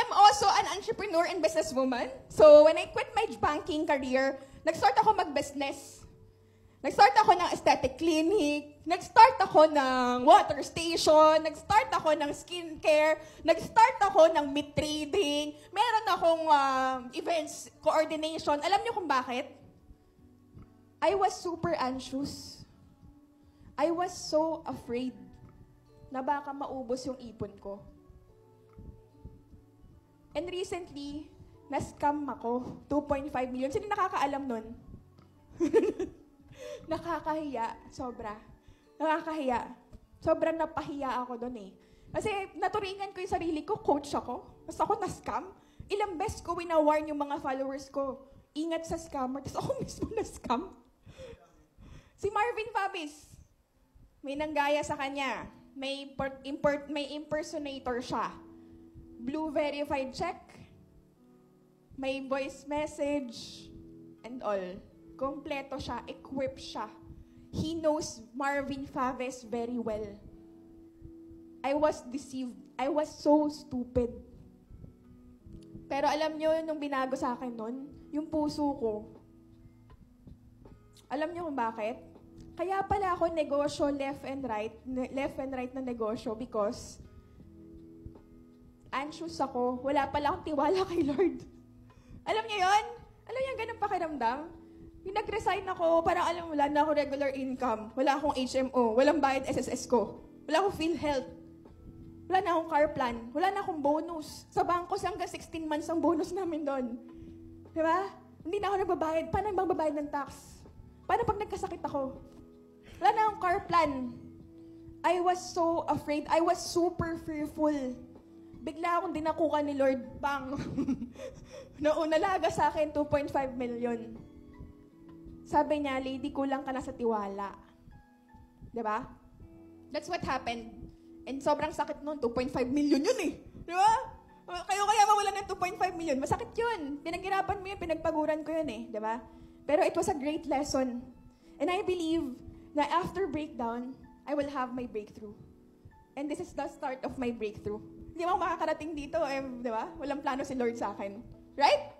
I'm also an entrepreneur and businesswoman. So when I quit my banking career, nag-start ako mag-business. Nag-start ako ng aesthetic clinic, nag-start ako ng water station, nag-start ako ng skincare, nag-start ako ng meat trading, meron akong events coordination. Alam niyo kung bakit? I was super anxious. I was so afraid na baka maubos yung ipon ko. And recently, na-scam ako. 2.5 million. Sino nakakaalam nun? Nakakahiya. Sobra. Nakakahiya. Sobrang napahiya ako dun eh. Kasi naturingan ko yung sarili ko, coach ako. Tapos ako na-scam. Ilang beses ko winawarn yung mga followers ko. Ingat sa scammer. Tapos ako mismo na-scam. Si Marvin Fabis, may nanggaya sa kanya. May impersonator siya. Blue verified check, may voice message, and all. Kompleto siya, equipped siya. He knows Marvin Faves very well. I was deceived. I was so stupid. Pero alam nyo, nung binago sa akin nun, yung puso ko, alam nyo kung bakit? Kaya pala ako negosyo left and right na negosyo because anxious ako. Wala pala akong tiwala kay Lord. Alam niyo yun? Alam niyo, ganun pakiramdam? Yung nag-resign ako, parang alam mo, wala na ako regular income. Wala akong HMO. Walang bayad SSS ko. Wala akong PhilHealth. Wala na akong car plan. Wala na akong bonus. Sa bangko, hanggang 16 months ang bonus namin doon. Di ba? Hindi na ako nagbabayad. Paano bang babayad ng tax? Paano pag nagkasakit ako? Wala na akong car plan. I was so afraid. I was super fearful. Bigla akong dinakukan ni Lord, bang! Naunalaga sa akin, 2.5 million. Sabi niya, lady, kulang ka na sa tiwala. Diba? That's what happened. And sobrang sakit nun, 2.5 million yun eh. Diba? Kayo kaya mawalan ng 2.5 million. Masakit yun. Pinaghirapan mo yun, pinagpaguran ko yun eh. Diba? Pero it was a great lesson. And I believe na after breakdown, I will have my breakthrough. And this is the start of my breakthrough. Hindi mo makakarating dito, di ba? Walang plano si Lord sa akin. Right?